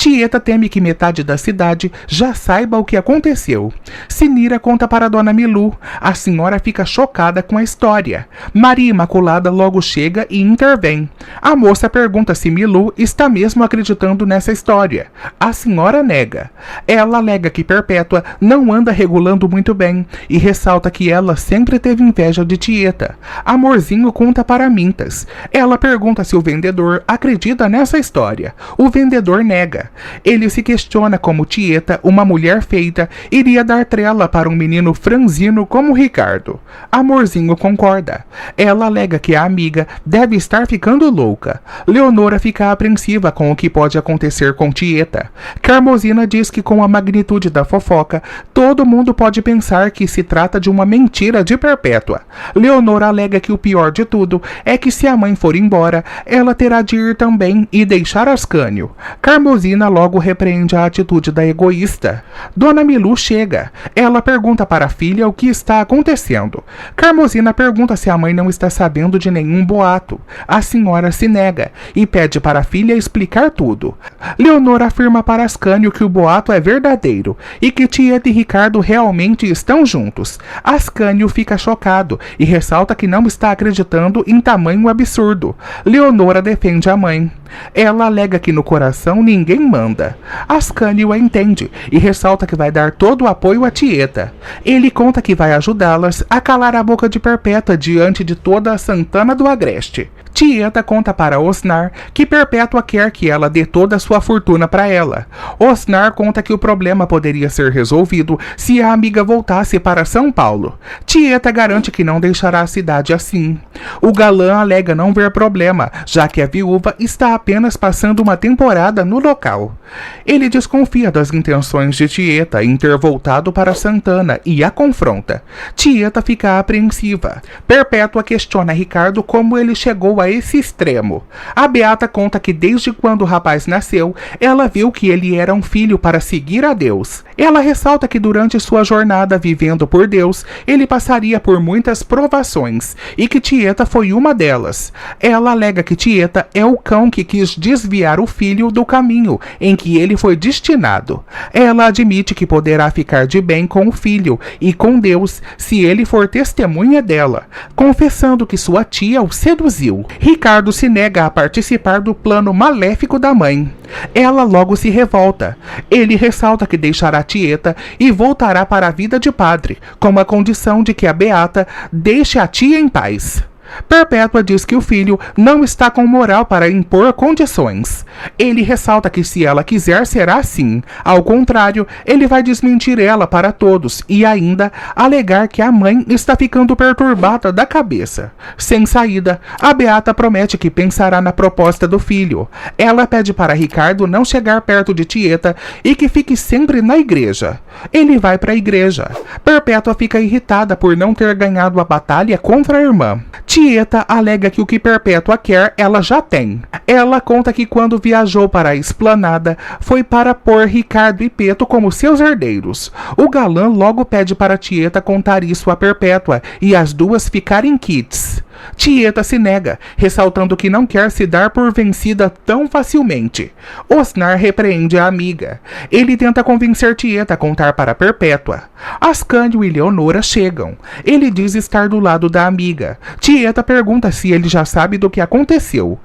Tieta teme que metade da cidade já saiba o que aconteceu. Sinira conta para Dona Milu. A senhora fica chocada com a história. Maria Imaculada logo chega e intervém. A moça pergunta se Milu está mesmo acreditando nessa história. A senhora nega. Ela alega que Perpétua não anda regulando muito bem e ressalta que ela sempre teve inveja de Tieta. Amorzinho conta para Mintas. Ela pergunta se o vendedor acredita nessa história. O vendedor nega. Ele se questiona como Tieta, uma mulher feita, iria dar trela para um menino franzino como Ricardo. Amorzinho concorda. Ela alega que a amiga deve estar ficando louca. Leonora fica apreensiva com o que pode acontecer com Tieta. Carmosina diz que com a magnitude da fofoca, todo mundo pode pensar que se trata de uma mentira de Perpétua. Leonora alega que o pior de tudo é que se a mãe for embora, ela terá de ir também e deixar Ascânio. Carmosina logo repreende a atitude da egoísta. Dona Milu chega. Ela pergunta para a filha o que está acontecendo. Carmosina pergunta se a mãe não está sabendo de nenhum boato. A senhora se nega e pede para a filha explicar tudo. Leonora afirma para Ascânio que o boato é verdadeiro e que Tieta e Ricardo realmente estão juntos. Ascânio fica chocado e ressalta que não está acreditando em tamanho absurdo. Leonora defende a mãe. Ela alega que no coração ninguém manda. Ascânio a entende e ressalta que vai dar todo o apoio a Tieta. Ele conta que vai ajudá-las a calar a boca de Perpétua diante de toda a Santana do Agreste. Tieta conta para Osnar que Perpétua quer que ela dê toda a sua fortuna para ela. Osnar conta que o problema poderia ser resolvido se a amiga voltasse para São Paulo. Tieta garante que não deixará a cidade assim. O galã alega não ver problema, já que a viúva está apenas passando uma temporada no local. Ele desconfia das intenções de Tieta em ter voltado para Santana e a confronta. Tieta fica apreensiva. Perpétua questiona Ricardo como ele chegou a esse extremo. A Beata conta que desde quando o rapaz nasceu, ela viu que ele era um filho para seguir a Deus. Ela ressalta que durante sua jornada vivendo por Deus, ele passaria por muitas provações e que Tieta foi uma delas. Ela alega que Tieta é o cão que quis desviar o filho do caminho em que ele foi destinado. Ela admite que poderá ficar de bem com o filho e com Deus se ele for testemunha dela, confessando que sua tia o seduziu. Ricardo se nega a participar do plano maléfico da mãe. Ela logo se revolta. Ele ressalta que deixará Tieta e voltará para a vida de padre, com a condição de que a Beata deixe a tia em paz. Perpétua diz que o filho não está com moral para impor condições. Ele ressalta que se ela quiser será assim. Ao contrário, ele vai desmentir ela para todos e ainda alegar que a mãe está ficando perturbada da cabeça. Sem saída, a Beata promete que pensará na proposta do filho. Ela pede para Ricardo não chegar perto de Tieta e que fique sempre na igreja. Ele vai para a igreja. Perpétua fica irritada por não ter ganhado a batalha contra a irmã. Tieta alega que o que Perpétua quer, ela já tem. Ela conta que quando viajou para a esplanada, foi para pôr Ricardo e Peto como seus herdeiros. O galã logo pede para Tieta contar isso a Perpétua e as duas ficarem quites. Tieta se nega, ressaltando que não quer se dar por vencida tão facilmente. Osnar repreende a amiga. Ele tenta convencer Tieta a contar para Perpétua. Ascânio e Leonora chegam. Ele diz estar do lado da amiga. Tieta pergunta se ele já sabe do que aconteceu.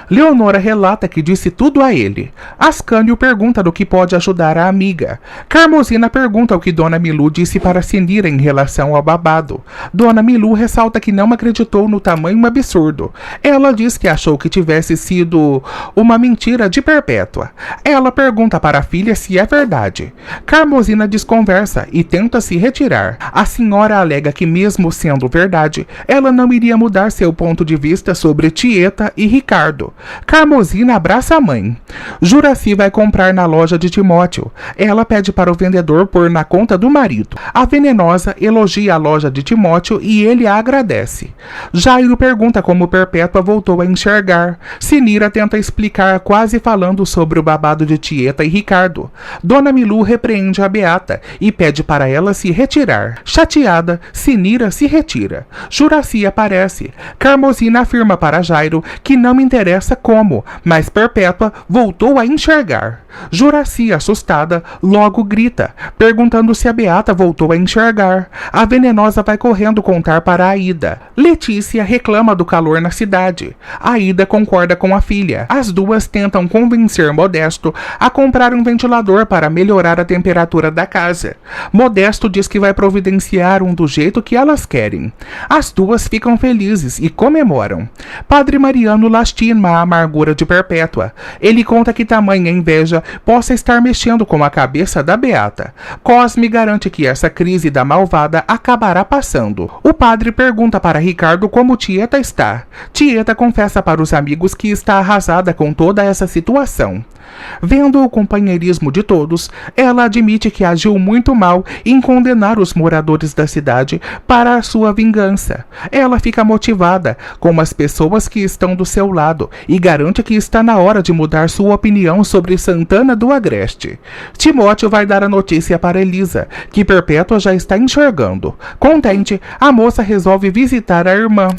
Leonora relata que disse tudo a ele. Ascânio pergunta do que pode ajudar a amiga. Carmosina pergunta o que Dona Milu disse para Sinira em relação ao babado. Dona Milu ressalta que não acreditou no tamanho absurdo. Ela diz que achou que tivesse sido uma mentira de Perpétua. Ela pergunta para a filha se é verdade. Carmosina desconversa e tenta se retirar. A senhora alega que mesmo sendo verdade, ela não iria mudar seu ponto de vista sobre Tieta e Ricardo. Carmosina abraça a mãe. Juraci vai comprar na loja de Timóteo. Ela pede para o vendedor pôr na conta do marido. A venenosa elogia a loja de Timóteo e ele a agradece. Já Jairo pergunta como Perpétua voltou a enxergar. Sinira tenta explicar, quase falando sobre o babado de Tieta e Ricardo. Dona Milu repreende a Beata e pede para ela se retirar. Chateada, Sinira se retira. Juraci aparece. Carmosina afirma para Jairo que não interessa como, mas Perpétua voltou a enxergar. Juraci, assustada, logo grita, perguntando se a Beata voltou a enxergar. A venenosa vai correndo contar para Aida. Letícia reclama do calor na cidade. Aida concorda com a filha. As duas tentam convencer Modesto a comprar um ventilador para melhorar a temperatura da casa. Modesto diz que vai providenciar um do jeito que elas querem. As duas ficam felizes e comemoram. Padre Mariano lastima a amargura de Perpétua. Ele conta que tamanha inveja possa estar mexendo com a cabeça da Beata. Cosme garante que essa crise da malvada acabará passando. O padre pergunta para Ricardo como Tieta está. Tieta confessa para os amigos que está arrasada com toda essa situação. Vendo o companheirismo de todos, ela admite que agiu muito mal em condenar os moradores da cidade para a sua vingança. Ela fica motivada com as pessoas que estão do seu lado e garante que está na hora de mudar sua opinião sobre Santana do Agreste. Timóteo vai dar a notícia para Elisa, que Perpétua já está enxergando. Contente, a moça resolve visitar a irmã.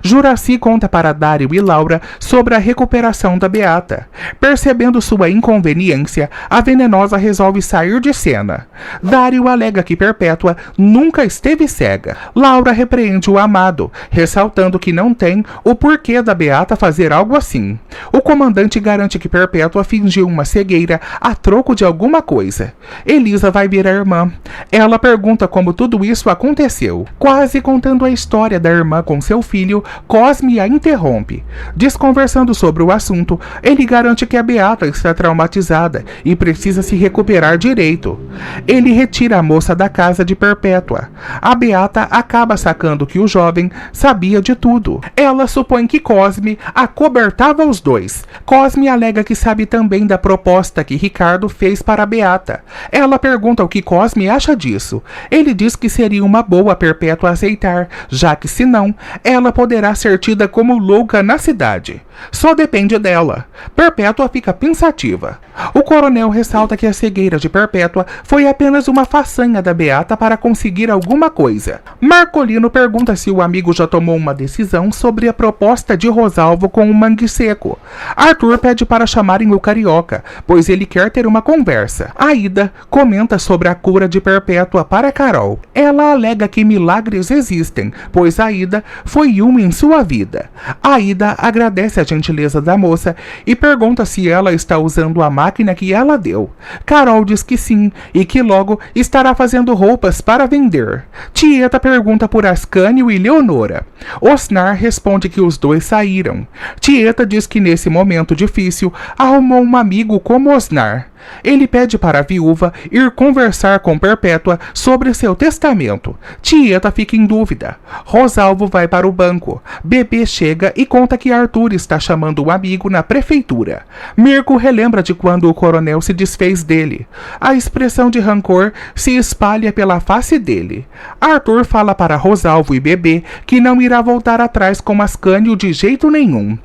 Juraci conta para Dário e Laura sobre a recuperação da Beata. Percebendo sua inconveniência, a venenosa resolve sair de cena. Dário alega que Perpétua nunca esteve cega. Laura repreende o amado, ressaltando que não tem o porquê da Beata fazer algo assim. O comandante garante que Perpétua fingiu uma cegueira a troco de alguma coisa. Elisa vai ver a irmã. Ela pergunta como tudo isso aconteceu. Quase contando a história da irmã com seu filho, Cosme a interrompe. Desconversando sobre o assunto, ele garante que a Beata está traumatizada e precisa se recuperar direito. Ele retira a moça da casa de Perpétua. A Beata acaba sacando que o jovem sabia de tudo. Ela supõe que Cosme acobertava os dois. Cosme alega que sabe também da proposta que Ricardo fez para a Beata. Ela pergunta o que Cosme acha disso. Ele diz que seria uma boa Perpétua aceitar, já que senão, ela poderá ser tida como louca na cidade. Só depende dela. Perpétua fica pensativa. O coronel ressalta que a cegueira de Perpétua foi apenas uma façanha da Beata para conseguir alguma coisa. Marcolino pergunta se o amigo já tomou uma decisão sobre a proposta de Rosalvo com o Mangue Seco. Arthur pede para chamarem o Carioca, pois ele quer ter uma conversa. Aida comenta sobre a cura de Perpétua para Carol. Ela alega que milagres existem, pois Aida foi um em sua vida. Aida agradece a gentileza da moça e pergunta se ela está usando a máquina que ela deu. Carol diz que sim e que logo estará fazendo roupas para vender. Tieta pergunta por Ascânio e Leonora. Osnar responde que os dois saíram. Tieta diz que nesse momento difícil arrumou um amigo como Osnar. Ele pede para a viúva ir conversar com Perpétua sobre seu testamento. Tieta fica em dúvida. Rosalvo vai para o banco. Bebê chega e conta que Arthur está chamando um amigo na prefeitura. Mirko relembra de quando o coronel se desfez dele. A expressão de rancor se espalha pela face dele. Arthur fala para Rosalvo e Bebê que não irá voltar atrás com Ascânio de jeito nenhum.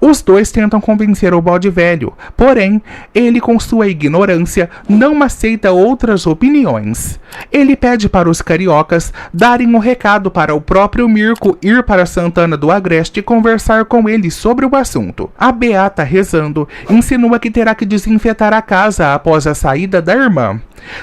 Os dois tentam convencer o bode velho, porém, ele com sua ignorância não aceita outras opiniões. Ele pede para os cariocas darem um recado para o próprio Mirko ir para Santana do Agreste e conversar com ele sobre o assunto. A Beata, rezando, insinua que terá que desinfetar a casa após a saída da irmã.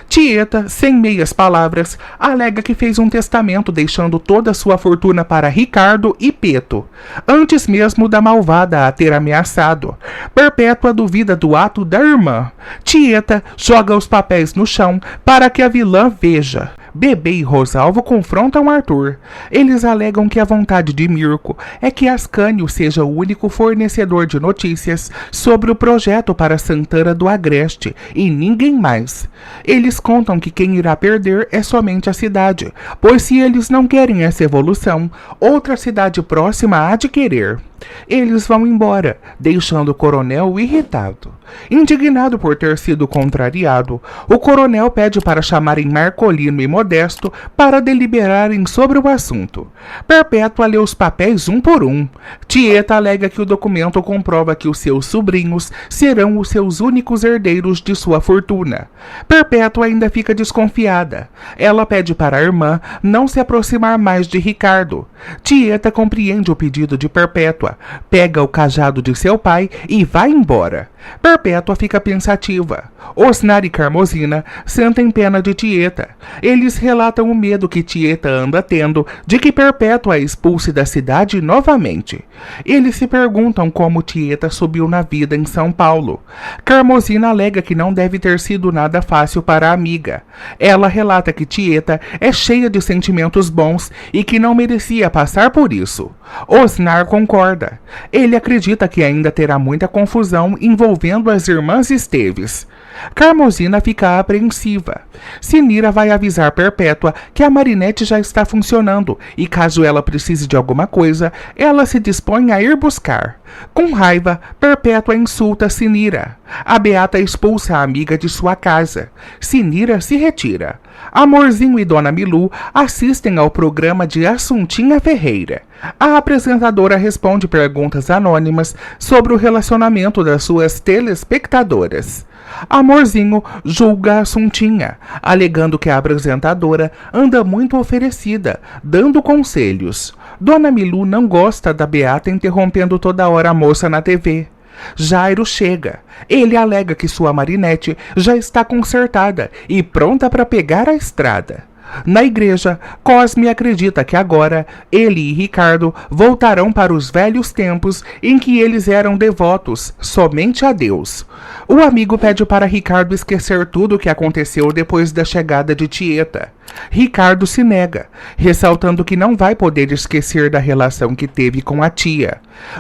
Tieta, sem meias palavras, alega que fez um testamento deixando toda a sua fortuna para Ricardo e Peto, antes mesmo da malvada a ter ameaçado. Perpétua duvida do ato da irmã. Tieta joga os papéis no chão para que a vilã veja. Bebê e Rosalvo confrontam Arthur. Eles alegam que a vontade de Mirko é que Ascânio seja o único fornecedor de notícias sobre o projeto para Santana do Agreste e ninguém mais. Eles contam que quem irá perder é somente a cidade, pois se eles não querem essa evolução, outra cidade próxima há de querer. Eles vão embora, deixando o coronel irritado. Indignado por ter sido contrariado, o coronel pede para chamarem Marcolino e Modesto para deliberarem sobre o assunto. Perpétua lê os papéis um por um. Tieta alega que o documento comprova que os seus sobrinhos serão os seus únicos herdeiros de sua fortuna. Perpétua ainda fica desconfiada. Ela pede para a irmã não se aproximar mais de Ricardo. Tieta compreende o pedido de Perpétua, pega o cajado de seu pai e vai embora. Perpétua fica pensativa. Osnar e Carmosina sentem pena de Tieta. Eles relatam o medo que Tieta anda tendo de que Perpétua a expulse da cidade novamente. Eles se perguntam como Tieta subiu na vida em São Paulo. Carmosina alega que não deve ter sido nada fácil para a amiga. Ela relata que Tieta é cheia de sentimentos bons e que não merecia passar por isso. Osnar concorda. Ele acredita que ainda terá muita confusão envolvendo as irmãs Esteves. Carmosina fica apreensiva. Sinira vai avisar Perpétua que a Marinette já está funcionando e caso ela precise de alguma coisa, ela se dispõe a ir buscar. Com raiva, Perpétua insulta Sinira. A Beata expulsa a amiga de sua casa. Sinira se retira. Amorzinho e Dona Milu assistem ao programa de Assuntinha Ferreira. A apresentadora responde perguntas anônimas sobre o relacionamento das suas telespectadoras. Amorzinho julga Assuntinha, alegando que a apresentadora anda muito oferecida, dando conselhos. Dona Milu não gosta da Beata interrompendo toda hora a moça na TV. Jairo chega. Ele alega que sua Marinette já está consertada e pronta para pegar a estrada. Na igreja, Cosme acredita que agora ele e Ricardo voltarão para os velhos tempos em que eles eram devotos somente a Deus. O amigo pede para Ricardo esquecer tudo o que aconteceu depois da chegada de Tieta. Ricardo se nega, ressaltando que não vai poder esquecer da relação que teve com a tia.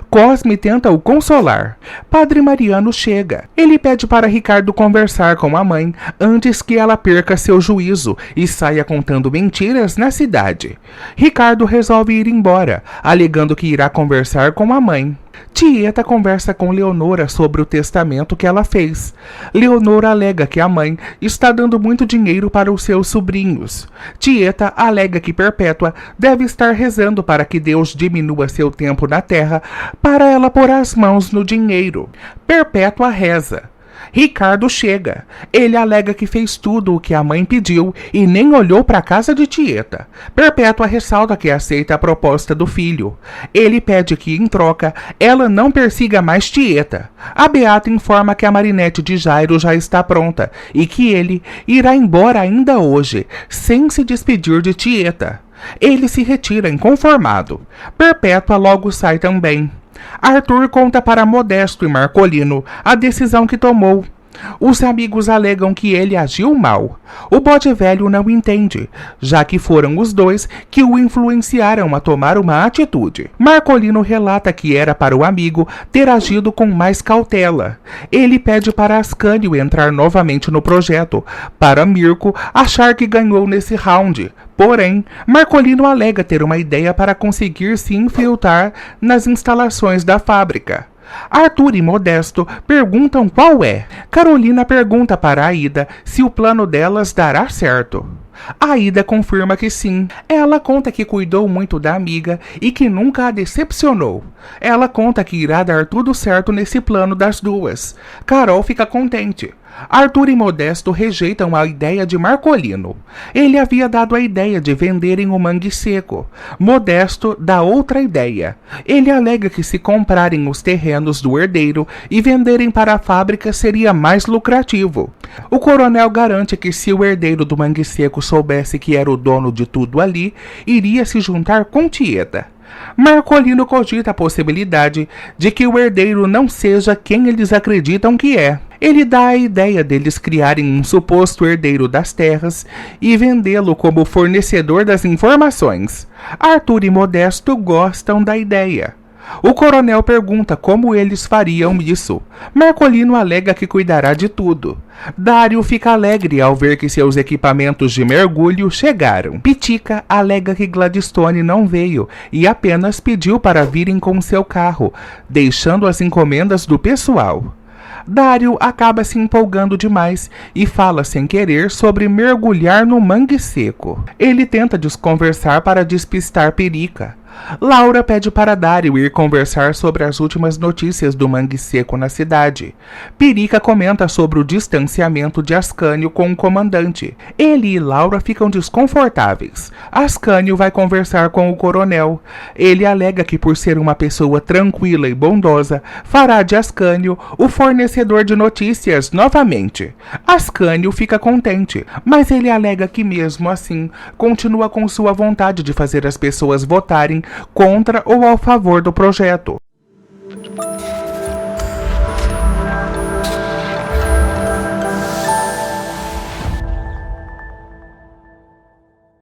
Cosme tenta o consolar. Padre Mariano chega. Ele pede para Ricardo conversar com a mãe antes que ela perca seu juízo e saia contando mentiras na cidade. Ricardo resolve ir embora, alegando que irá conversar com a mãe. Tieta conversa com Leonora sobre o testamento que ela fez. Leonora alega que a mãe está dando muito dinheiro para os seus sobrinhos. Tieta alega que Perpétua deve estar rezando para que Deus diminua seu tempo na terra para ela pôr as mãos no dinheiro. Perpétua reza. Ricardo chega. Ele alega que fez tudo o que a mãe pediu e nem olhou para a casa de Tieta. Perpétua ressalta que aceita a proposta do filho. Ele pede que, em troca, ela não persiga mais Tieta. A Beata informa que a Marinette de Jairo já está pronta e que ele irá embora ainda hoje, sem se despedir de Tieta. Ele se retira inconformado. Perpétua logo sai também. Arthur conta para Modesto e Marcolino a decisão que tomou. Os amigos alegam que ele agiu mal. O bode velho não entende, já que foram os dois que o influenciaram a tomar uma atitude. Marcolino relata que era para o amigo ter agido com mais cautela. Ele pede para Ascânio entrar novamente no projeto, para Mirko achar que ganhou nesse round. Porém, Marcolino alega ter uma ideia para conseguir se infiltrar nas instalações da fábrica. Arthur e Modesto perguntam qual é. Carolina pergunta para Aida se o plano delas dará certo. Aida confirma que sim. Ela conta que cuidou muito da amiga e que nunca a decepcionou. Ela conta que irá dar tudo certo nesse plano das duas. Carol fica contente. Arthur e Modesto rejeitam a ideia de Marcolino. Ele havia dado a ideia de venderem o mangue seco. Modesto dá outra ideia. Ele alega que se comprarem os terrenos do herdeiro e venderem para a fábrica seria mais lucrativo. O coronel garante que se o herdeiro do mangue seco soubesse que era o dono de tudo ali, iria se juntar com Tieta. Marcolino cogita a possibilidade de que o herdeiro não seja quem eles acreditam que é. Ele dá a ideia deles criarem um suposto herdeiro das terras e vendê-lo como fornecedor das informações. Arthur e Modesto gostam da ideia. O coronel pergunta como eles fariam isso. Marcolino alega que cuidará de tudo. Dário fica alegre ao ver que seus equipamentos de mergulho chegaram. Pitica alega que Gladstone não veio e apenas pediu para virem com seu carro, deixando as encomendas do pessoal. Dário acaba se empolgando demais e fala sem querer sobre mergulhar no mangue seco. Ele tenta desconversar para despistar Perica. Laura pede para Dário ir conversar sobre as últimas notícias do mangue seco na cidade. Perica comenta sobre o distanciamento de Ascânio com o comandante. Ele e Laura ficam desconfortáveis. Ascânio vai conversar com o coronel. Ele alega que por ser uma pessoa tranquila e bondosa, fará de Ascânio o fornecedor de notícias novamente. Ascânio fica contente, mas ele alega que mesmo assim, continua com sua vontade de fazer as pessoas votarem contra ou a favor do projeto.